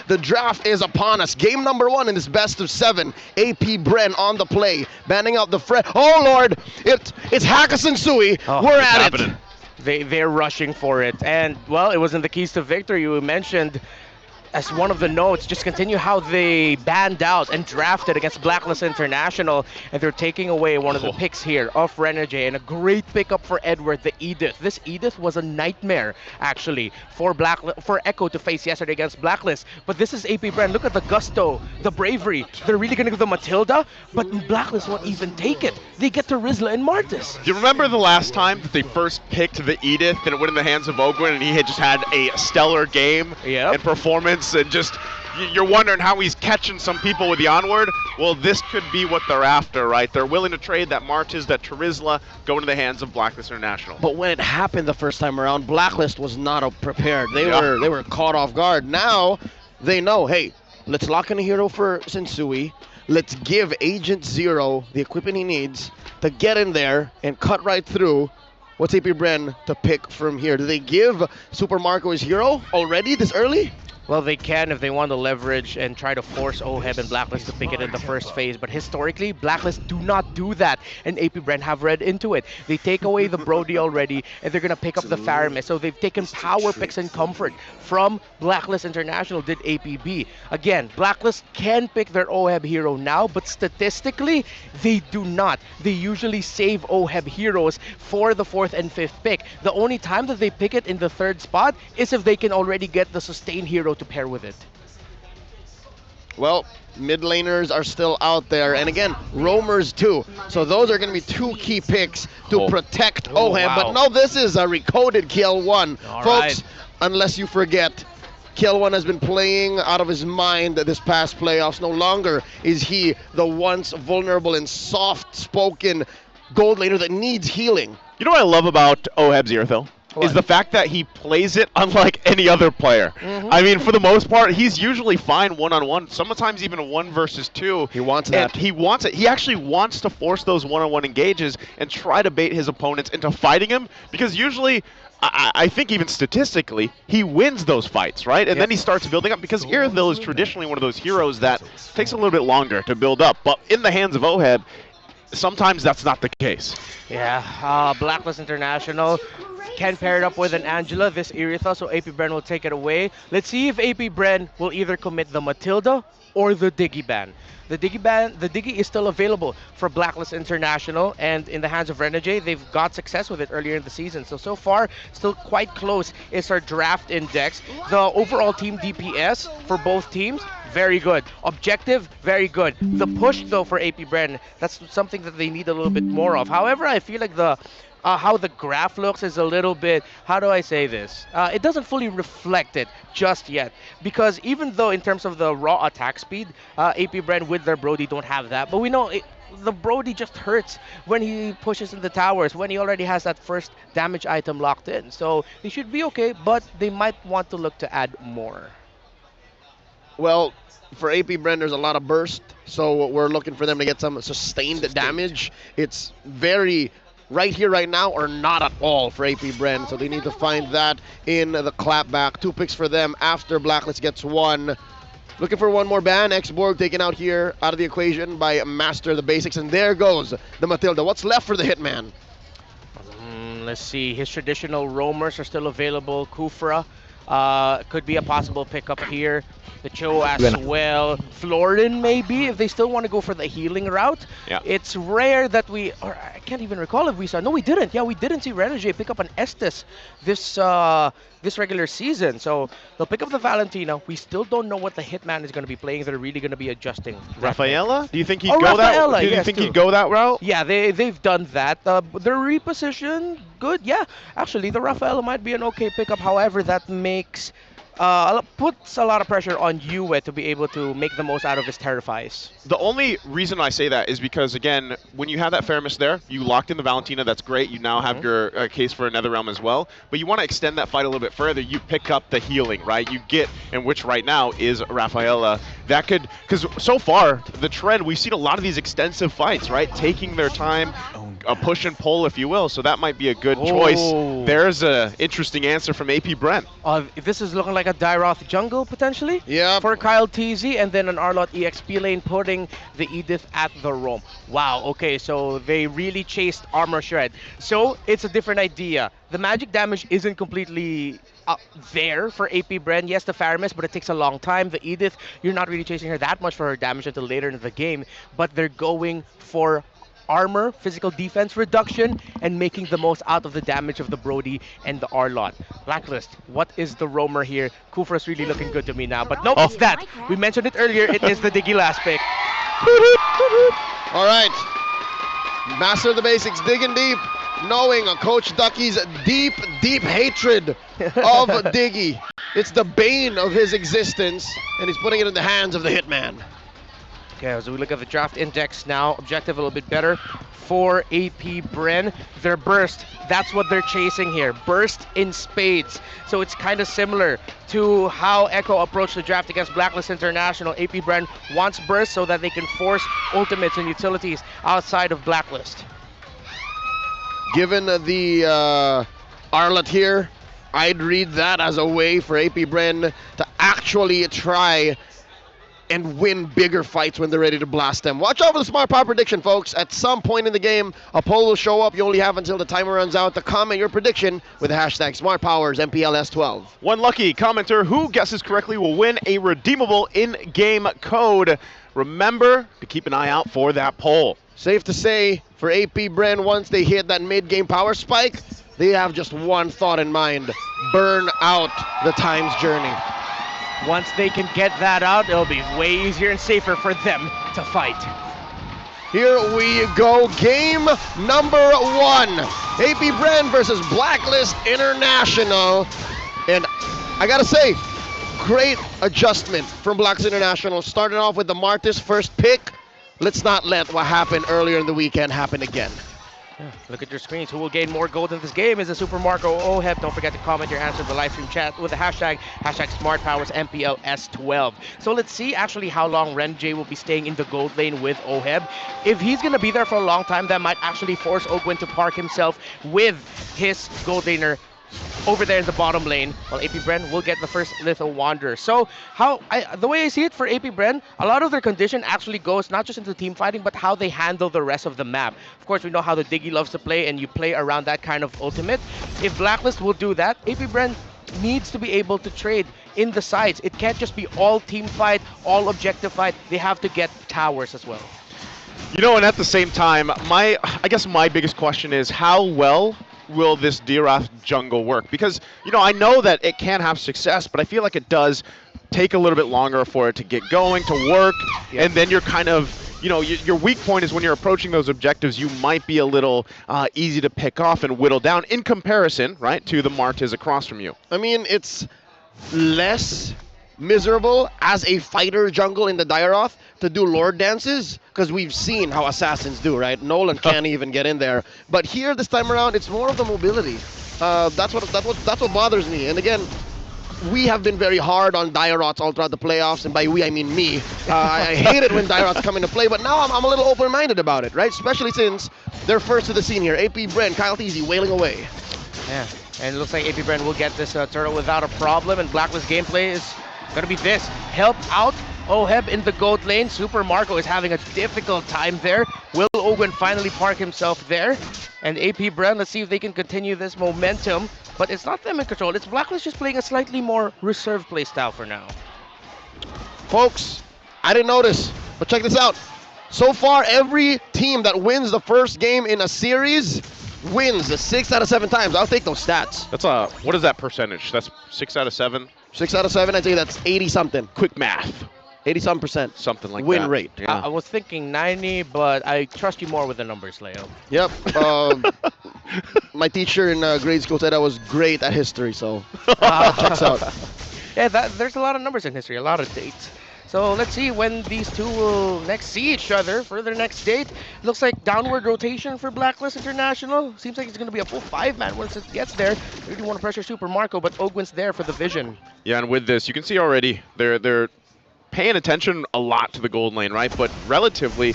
The draft is upon us. Game number 1 in this best of 7. AP Bren on the play, banning out the Fred. Oh Lord, it's Hakas and Sui. We're at it. They're rushing for it, and well, it was in the keys to victory you mentioned. As one of the notes, just continue how they banned out and drafted against Blacklist International, and they're taking away one of the picks here of Renegade, and a great pickup for Edward, the Edith. This Edith was a nightmare, actually, for Echo to face yesterday against Blacklist. But this is AP Bren. Look at the gusto, the bravery. They're really going to give the Matilda, but Blacklist won't even take it. They get to Rizla and Martis. Do you remember the last time that they first picked the Edith and it went in the hands of Ogwin, and he had just had a stellar game and performance? And just, you're wondering how he's catching some people with the onward. Well, this could be what they're after, right? They're willing to trade that Marches, that Terizla, go into the hands of Blacklist International. But when it happened the first time around, Blacklist was not prepared. They were caught off guard. Now they know, hey, let's lock in a hero for Sensui. Let's give Agent Zero the equipment he needs to get in there and cut right through. What's AP Bren to pick from here? Do they give Super Marco his hero already this early? Well, they can if they want to leverage and try to force OHEB and Blacklist to pick it in the first phase. But historically, Blacklist do not do that. And AP Bren have read into it. They take away the Brody already, and they're going to pick up the Faramis. So they've taken power picks and comfort from Blacklist International, did APB. Again, Blacklist can pick their OHEB hero now, but statistically, they do not. They usually save OHEB heroes for the 4th and 5th pick. The only time that they pick it in the 3rd spot is if they can already get the sustain hero to pair with it. Well, mid laners are still out there, and again, roamers too. So those are going to be 2 key picks to protect OHEB. Wow. But no, this is a recoded KL1. All Folks, right. unless you forget, KL1 has been playing out of his mind this past playoffs. No longer is he the once vulnerable and soft-spoken gold laner that needs healing. You know what I love about OHEB's Earthil? Is the fact that he plays it unlike any other player. I mean, for the most part, he's usually fine one-on-one, sometimes even a 1 versus 2. He wants that. He wants it. He actually wants to force those one-on-one engages and try to bait his opponents into fighting him, because usually, I think even statistically, he wins those fights, right? And then he starts building up, because Earthil is traditionally one of those heroes that takes a little bit longer to build up. But in the hands of OHEB, sometimes that's not the case. Yeah, Blacklist International can pair it up with an Angela, this Iritha, so AP Bren will take it away. Let's see if AP Bren will either commit the Matilda or the Diggy ban. The Diggy is still available for Blacklist International, and in the hands of Renegade, they've got success with it earlier in the season. So far, still quite close is our draft index. The overall team DPS for both teams, very good. Objective, very good. The push, though, for AP Bren, that's something that they need a little bit more of. However, I feel like how the graph looks is a little bit, how do I say this? It doesn't fully reflect it just yet, because even though in terms of the raw attack speed, AP Bren with their Brody don't have that, but we know the Brody just hurts when he pushes in the towers, when he already has that first damage item locked in. So they should be okay, but they might want to look to add more. Well, for AP Bren, there's a lot of burst, so we're looking for them to get some sustained damage. It's very right here, right now, or not at all for AP Bren. So they need to find that in the clapback. 2 picks for them after Blacklist gets 1. Looking for one more ban. X-Borg taken out here, out of the equation by Master the Basics. And there goes the Matilda. What's left for the Hitman? Let's see. His traditional roamers are still available. Kufra could be a possible pickup here. The Cho as well. Florin maybe, if they still want to go for the healing route. Yeah. It's rare that or I can't even recall if we saw. No, we didn't. Yeah, we didn't see Renegade pick up an Estes this regular season. So they'll pick up the Valentina. We still don't know what the Hitman is going to be playing. They're really going to be adjusting. Rafaela? Do you think he'd Oh, go Rafaela, that? Do you yes, think too. he'd go that route? Yeah, they've done that. Their reposition, good. Yeah, actually, the Rafaela might be an okay pickup. However, that makes puts a lot of pressure on Yue to be able to make the most out of his Terrifies. The only reason I say that is because, again, when you have that Faramis there, you locked in the Valentina, that's great. You now have your case for another realm as well. But you want to extend that fight a little bit further. You pick up the healing, right? You get, and which right now is Rafaela. That could, because so far, the trend, we've seen a lot of these extensive fights, right? Taking their time, a push and pull, if you will. So that might be a good choice. there's a interesting answer from AP Bren. This is looking like a Dyroth jungle potentially Yep. for Kyle TZ, and then an Arlott EXP lane putting the Edith at the roam. Wow, okay, so they really chased Armor Shred. So it's a different idea. The magic damage isn't completely there for AP Bren. Yes, the Faramis, but it takes a long time. The Edith, you're not really chasing her that much for her damage until later in the game, but they're going for armor, physical defense reduction, and making the most out of the damage of the Brody and the Arlott. Blacklist, what is the roamer here? Kufra's really looking good to me now, but nope, it's that. We mentioned it earlier, it is the Diggy last pick. All right. Master of the basics, digging deep, knowing Coach Ducky's deep, deep hatred of Diggy. It's the bane of his existence, and he's putting it in the hands of the Hitman. Okay, as we look at the draft index now, objective a little bit better for AP Bren. Their burst, that's what they're chasing here. Burst in spades. So it's kind of similar to how Echo approached the draft against Blacklist International. AP Bren wants burst so that they can force ultimates and utilities outside of Blacklist. Given the Arlott here, I'd read that as a way for AP Bren to actually try and win bigger fights when they're ready to blast them. Watch out for the Smart Power prediction, folks. At some point in the game, a poll will show up. You only have until the timer runs out to comment your prediction with the hashtag SmartPowers MPLS12. One lucky commenter who guesses correctly will win a redeemable in-game code. Remember to keep an eye out for that poll. Safe to say, for AP Bren, once they hit that mid-game power spike, they have just one thought in mind: burn out the Time's Journey. Once they can get that out, it'll be way easier and safer for them to fight. Here we go, game number 1. AP Bren versus Blacklist International. And I gotta say, great adjustment from Blacklist International. Starting off with the Martis first pick. Let's not let what happened earlier in the weekend happen again. Yeah, look at your screens. Who will gain more gold in this game is a Super Marco Oheb. Don't forget to comment your answer in the live stream chat with the hashtag SmartPowersMPLS12. So let's see actually how long Renjay will be staying in the gold lane with Oheb. If he's going to be there for a long time, that might actually force Ogwin to park himself with his gold laner over there in the bottom lane, while AP Bren will get the first Lethal Wanderer. So the way I see it for AP Bren, a lot of their condition actually goes not just into team fighting, but how they handle the rest of the map. Of course, we know how the Diggy loves to play, and you play around that kind of ultimate. If Blacklist will do that, AP Bren needs to be able to trade in the sides. It can't just be all team fight, all objective fight. They have to get towers as well. You know, and at the same time, I guess my biggest question is how well will this Dyroth jungle work? Because, you know, I know that it can have success, but I feel like it does take a little bit longer for it to get going, to work, and then you're kind of, you know, your weak point is when you're approaching those objectives, you might be a little easy to pick off and whittle down in comparison, right, to the Martiz across from you. I mean, it's less miserable as a fighter jungle in the Dyroth to do Lord dances, because we've seen how assassins do, right? Nolan can't even get in there. But here, this time around, it's more of the mobility. That's what bothers me. And again, we have been very hard on Dyroths all throughout the playoffs, and by we, I mean me. I hate it when Dyroths come into play, but now I'm a little open-minded about it, right? Especially since they're first to the scene here. AP Bren, Kyle TZ wailing away. Yeah, and it looks like AP Bren will get this turtle without a problem, and Blacklist gameplay is going to be this. Help out Oheb in the gold lane. Super Marco is having a difficult time there. Will Ogwin finally park himself there? And AP Bren, let's see if they can continue this momentum. But it's not them in control. It's Blacklist just playing a slightly more reserved play style for now. Folks, I didn't notice, but check this out. So far, every team that wins the first game in a series wins 6 out of 7 times. I'll take those stats. That's what is that percentage? That's 6 out of 7? 6 out of 7, I'd say that's 80-something. Quick math. 80-some%. Something like win that. rate. Yeah. I was thinking 90, but I trust you more with the numbers, Leo. Yep. My teacher in grade school said I was great at history, so checks out. Yeah, there's a lot of numbers in history, a lot of dates. So let's see when these two will next see each other for their next date. Looks like downward rotation for Blacklist International. Seems like it's going to be a full 5-man once it gets there. They really want to pressure Super Marco, but Ogwin's there for the vision. Yeah, and with this, you can see already they're paying attention a lot to the gold lane, right? But relatively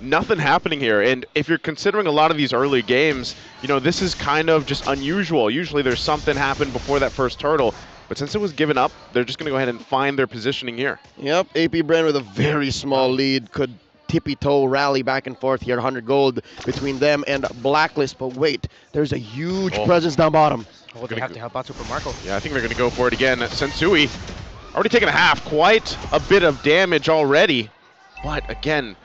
nothing happening here. And if you're considering a lot of these early games, this is kind of just unusual. Usually there's something happen before that first turtle. But since it was given up, they're just going to go ahead and find their positioning here. Yep, AP Bren with a very small lead could tippy-toe rally back and forth here. 100 gold between them and Blacklist. But wait, there's a huge presence down bottom. Oh, they have to help out Super Marco. Yeah, I think they're going to go for it again. Sensui already taken a half. Quite a bit of damage already. But again,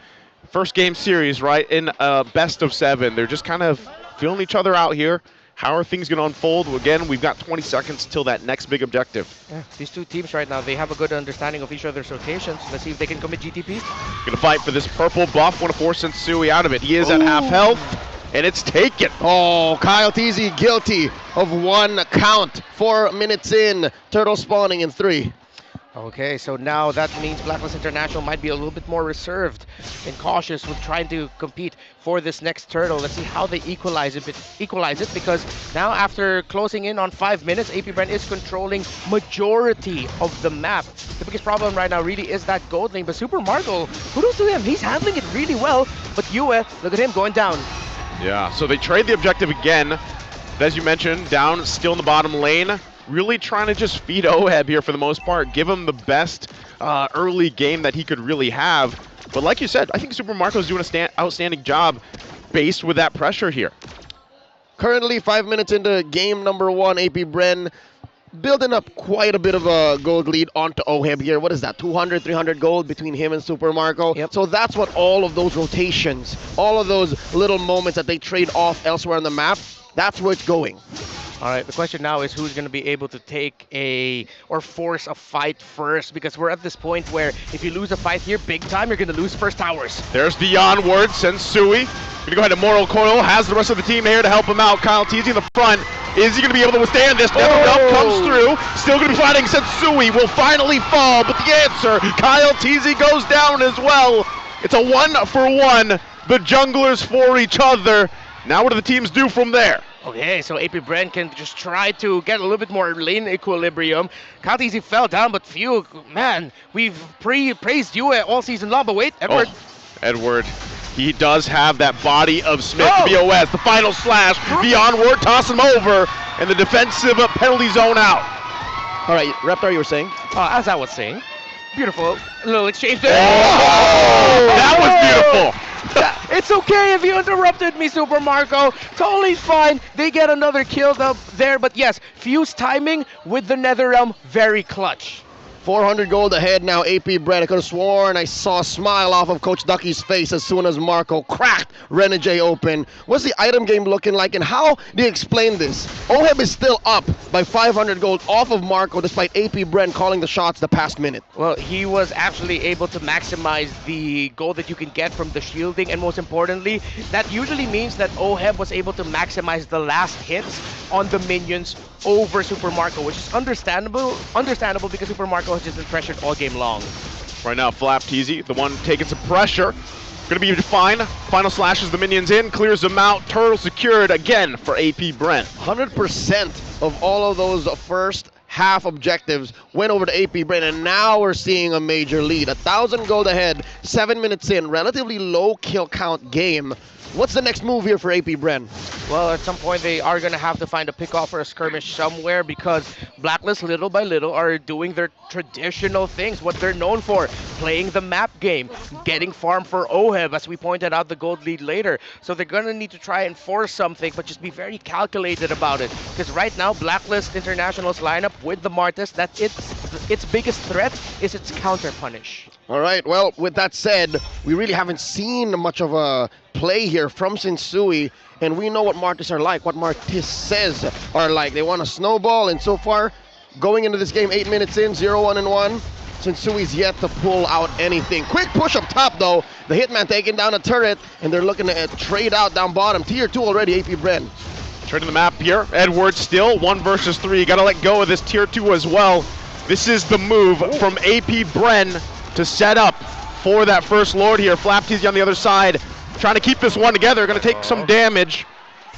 first game series, right, in best of 7. They're just kind of feeling each other out here. How are things going to unfold? Again, we've got 20 seconds till that next big objective. Yeah, these two teams right now, they have a good understanding of each other's rotations. Let's see if they can commit GTPs. Going to fight for this purple buff. Want to force Sensui out of it. He is at half health, and it's taken. Oh, Kyle Teasy guilty of 1 count. 4 minutes in. Turtle spawning in 3. Okay, so now that means Blacklist International might be a little bit more reserved and cautious with trying to compete for this next turtle. Let's see how they equalize it because now after closing in on 5 minutes, AP Bren is controlling majority of the map. The biggest problem right now really is that gold lane, but Super Marco, kudos to him, he's handling it really well, but Yue, look at him going down. Yeah, so they trade the objective again. As you mentioned, down still in the bottom lane. Really trying to just feed Oheb here for the most part, give him the best early game that he could really have. But like you said, I think Super Marco's doing an outstanding job based with that pressure here. Currently 5 minutes into game number 1, AP Bren building up quite a bit of a gold lead onto Oheb here. What is that, 200, 300 gold between him and Super Marco? Yep. So that's what all of those rotations, all of those little moments that they trade off elsewhere on the map, that's where it's going. All right, the question now is who's going to be able to take or force a fight first, because we're at this point where if you lose a fight here big time, you're going to lose first towers. There's the onward, Sensui. Gonna go ahead and Moral Coil, has the rest of the team here to help him out. Kyle Teasy in the front. Is he gonna be able to withstand this? Never comes through. Still gonna be fighting. Sensui will finally fall, but the answer, Kyle Teasy goes down as well. It's a 1-for-1. The junglers for each other. Now what do the teams do from there? Okay, so AP Bren can just try to get a little bit more lane equilibrium. Kyle Teasy fell down, but phew, man, we've praised you all season long, but wait, Edward. Edward, he does have that body of Smith. BOS, the final slash, the onward, toss him over, and the defensive penalty zone out. All right, Reptar, you were saying? As I was saying, beautiful little exchange there. That was beautiful. It's okay if you interrupted me, Super Marco. Totally fine. They get another kill up there, but yes, Fuse timing with the Netherrealm, very clutch. 400 gold ahead now, AP Bren. I could have sworn I saw a smile off of Coach Ducky's face as soon as Marco cracked Renegade open. What's the item game looking like, and how do you explain this? Oheb is still up by 500 gold off of Marco despite AP Bren calling the shots the past minute. Well, he was actually able to maximize the gold that you can get from the shielding, and most importantly, that usually means that Oheb was able to maximize the last hits on the minions over Super Marco, which is understandable because Super Marco has just been pressured all game long. Right now, Flap Teasy, the one taking some pressure. Gonna be fine. Final slashes the minions in, clears them out. Turtle secured again for AP Bren. 100% of all of those first half objectives went over to AP Bren, and now we're seeing a major lead. 1,000 gold ahead, 7 minutes in, relatively low kill count game. What's the next move here for AP Bren? Well, at some point they are going to have to find a pick-off or a skirmish somewhere, because Blacklist little by little are doing their traditional things, what they're known for, playing the map game, getting farm for Oheb, as we pointed out the gold lead later. So they're going to need to try and force something, but just be very calculated about it, because right now Blacklist International's lineup with the Martis, that's its biggest threat is its counter punish. All right, well, with that said, we really haven't seen much of a play here from Sensui, and we know what Martis are like, what Martis says are like. They want to snowball, and so far, going into this game, 8 minutes in, 0-1-1, Sensui's yet to pull out anything. Quick push up top, though. The Hitman taking down a turret, and they're looking to trade out down bottom. Tier 2 already, AP Bren. Trading the map here. Edward still 1 versus 3. Got to let go of this tier 2 as well. This is the move from AP Bren to set up for that first Lord here. Flap Teasy on the other side, trying to keep this one together. Going to take some damage.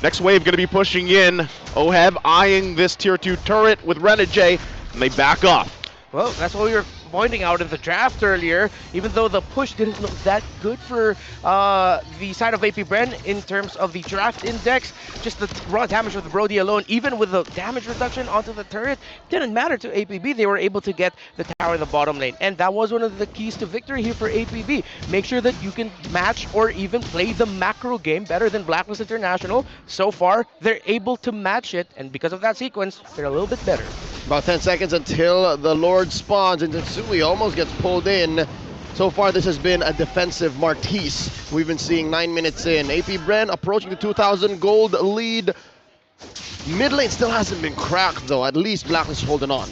Next wave going to be pushing in. Oheb eyeing this tier 2 turret with Renegade, and they back off. Well, that's what we were pointing out in the draft earlier, even though the push didn't look that good for the side of AP Bren in terms of the draft index, just the raw damage of the Brody alone, even with the damage reduction onto the turret, didn't matter to APB. They were able to get the tower in the bottom lane. And that was one of the keys to victory here for APB. Make sure that you can match or even play the macro game better than Blacklist International. So far, they're able to match it, and because of that sequence, they're a little bit better. About 10 seconds until the Lord spawns, and Tensui almost gets pulled in. So far, this has been a defensive Martise. We've been seeing 9 minutes in. AP Bren approaching the 2,000 gold lead. Mid lane still hasn't been cracked, though. At least Blacklist holding on.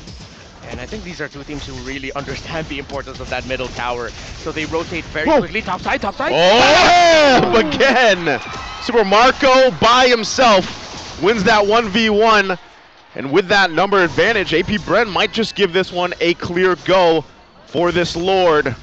And I think these are two teams who really understand the importance of that middle tower. So they rotate very Whoa. quickly. Top side, top side. Oh, again. Super Marco by himself wins that 1v1. And with that number advantage, AP Bren might just give this one a clear go for this Lord.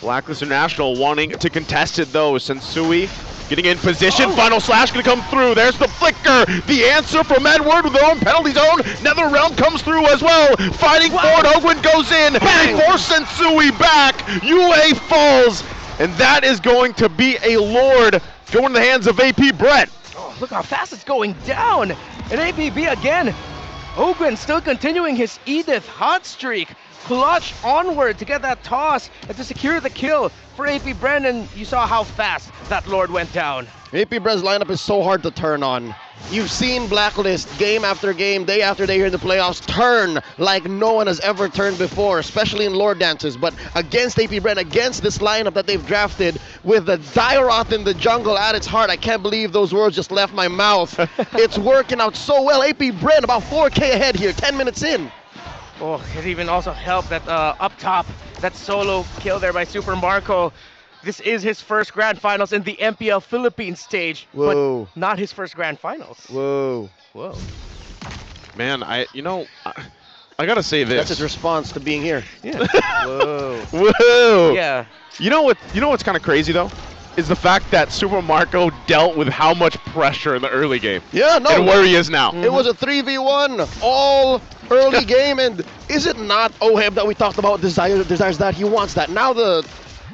Blacklist International wanting to contest it though. Sensui getting in position. Final slash gonna come through. There's the flicker. The answer from Edward with their own penalty zone. NetherRealm comes through as well. Fighting forward. Hoagland goes in. Bang! For Sensui back. UA falls. And that is going to be a Lord going in the hands of AP Bren. Oh, look how fast it's going down. And APB again. Hoagland still continuing his Edith hot streak. Clutch onward to get that toss and to secure the kill for AP Bren, and you saw how fast that Lord went down. AP Bren's lineup is so hard to turn on. You've seen Blacklist game after game, day after day here in the playoffs turn like no one has ever turned before, especially in Lord dances. But against AP Bren, against this lineup that they've drafted with the Dairoth in the jungle at its heart, I can't believe those words just left my mouth. It's working out so well. AP Bren about 4K ahead here, 10 minutes in. Oh, it even also helped that up top, that solo kill there by Super Marco. This is his first Grand Finals in the MPL Philippines stage, Whoa. but not his first Grand Finals. Whoa. Whoa. Man, I gotta say this. That's his response to being here. Yeah. Whoa. Whoa. Yeah. You know what's kind of crazy though? Is the fact that Super Marco dealt with how much pressure in the early game. Yeah, no. And where he is now. It was a 3v1 all early game, and is it not Oheb that we talked about desires that? He wants that. Now the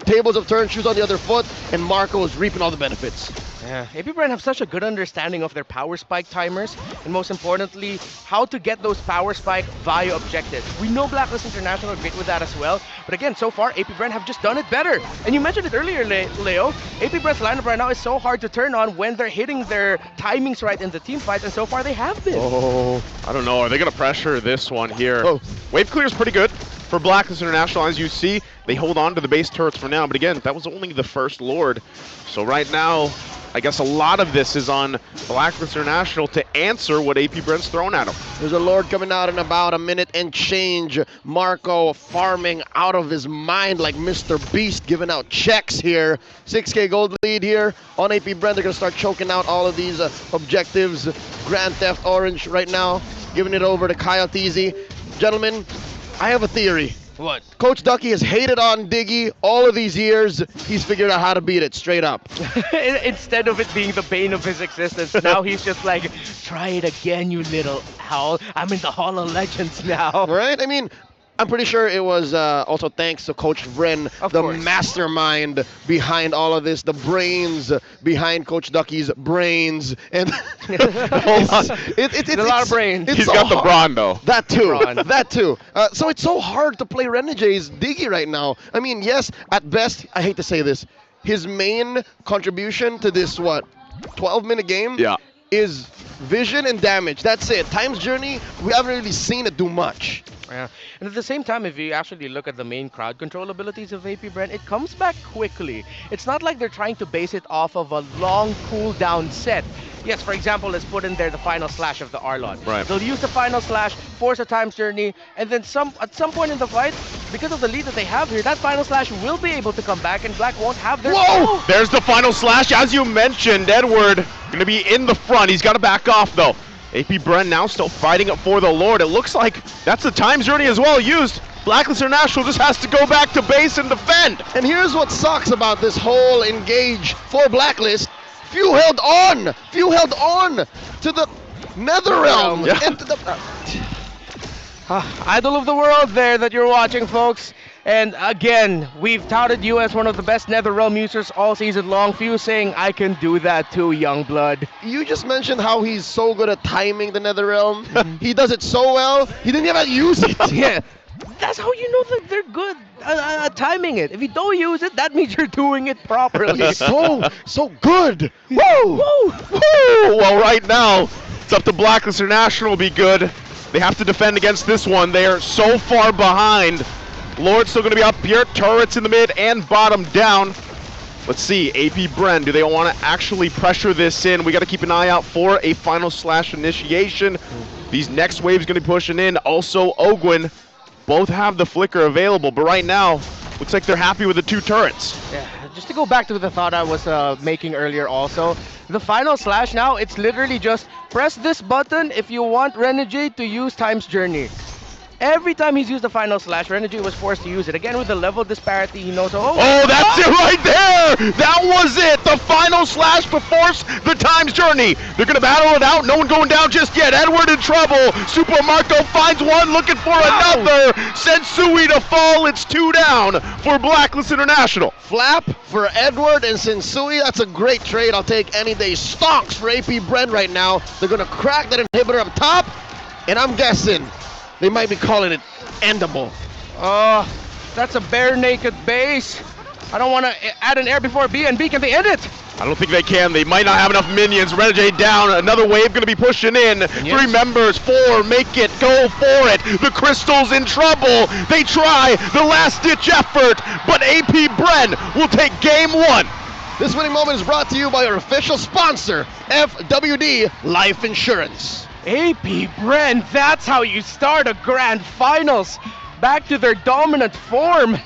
tables have turned, shoes on the other foot, and Marco is reaping all the benefits. Yeah, AP Bren have such a good understanding of their power spike timers, and most importantly, how to get those power spike via objectives. We know Blacklist International are great with that as well, but again, so far, AP Bren have just done it better. And you mentioned it earlier, Leo, AP Bren's lineup right now is so hard to turn on when they're hitting their timings right in the team fights, and so far they have been. Oh, I don't know. Are they gonna pressure this one here? Oh. Wave clear is pretty good for Blacklist International. As you see, they hold on to the base turrets for now, but again, that was only the first Lord. So right now, I guess a lot of this is on Blacklist International to answer what AP Bren's thrown at him. There's a Lord coming out in about a minute and change. Marco farming out of his mind like Mr. Beast, giving out checks here. 6K gold lead here on AP Bren. They're going to start choking out all of these objectives. Grand Theft Orange right now, giving it over to Coyote. Gentlemen, I have a theory. What? Coach Ducky has hated on Diggy all of these years. He's figured out how to beat it straight up. Instead of it being the bane of his existence, now he's just like, try it again, you little owl. I'm in the Hall of Legends now. Right? I mean, I'm pretty sure it was also thanks to Coach Bren, Of the course. mastermind behind all of this, the brains behind Coach Ducky's brains. And it's a lot of brains. It's He's so got the hard. brawn though. That too. Brawn. That too. So it's so hard to play Renege's Diggy right now. I mean, yes, at best, I hate to say this, his main contribution to this, 12-minute game Yeah. is vision and damage. That's it. Time's Journey, we haven't really seen it do much. Yeah. And at the same time, if you actually look at the main crowd control abilities of AP Bren, it comes back quickly. It's not like they're trying to base it off of a long cooldown set. Yes, for example, let's put in there the final slash of the Arlon. Right. They'll use the final slash, force a time's journey, and then at some point in the fight, because of the lead that they have here, that final slash will be able to come back, and Black won't have their Whoa! There's the final slash. As you mentioned, Edward gonna be in the front. He's got to back off though. AP Bren now still fighting it for the Lord. It looks like that's the time journey as well used. Blacklist International just has to go back to base and defend. And here's what sucks about this whole engage for Blacklist. Few held on to the NetherRealm. Yeah. And to the, Idol of the world there that you're watching, folks. And again, we've touted you as one of the best Netherrealm users all season long. Few saying, I can do that too, young blood. You just mentioned how he's so good at timing the Netherrealm. Mhm. He does it so well. He didn't even use it. Yeah, that's how you know that they're good at timing it. If you don't use it, that means you're doing it properly. He's so good. Woo! Woo! Woo! Well, right now, it's up to Blacklist International to be good. They have to defend against this one. They are so far behind. Lord's still going to be up here. Turrets in the mid and bottom down. Let's see, AP Bren, do they want to actually pressure this in? We got to keep an eye out for a final slash initiation. These next waves going to be pushing in. Also, Ogwin, both have the flicker available, but right now, looks like they're happy with the 2 turrets. Yeah, just to go back to the thought I was making earlier also, the final slash now, it's literally just press this button if you want Renegade to use Time's Journey. Every time he's used the final slash, Renegade was forced to use it. Again, with the level disparity, he knows, Oh, that's it right there! That was it! The final slash to force the Time's Journey. They're going to battle it out. No one going down just yet. Edward in trouble. Super Marco finds one, looking for another. Sends Sui to fall. It's 2 down for Blacklist International. Flap for Edward and Sensui. That's a great trade. I'll take any day. Stonks for AP Bren right now. They're going to crack that inhibitor up top, and I'm guessing they might be calling it endable. That's a bare naked base. I don't want to add an air before B, and B, can they end it? I don't think they can. They might not have enough minions. Renegade down. Another wave going to be pushing in. Yes. 3 members. 4. Make it. Go for it. The Crystal's in trouble. They try the last-ditch effort, but AP Bren will take game 1. This winning moment is brought to you by our official sponsor, FWD Life Insurance. AP Bren, that's how you start a grand finals. Back to their dominant form.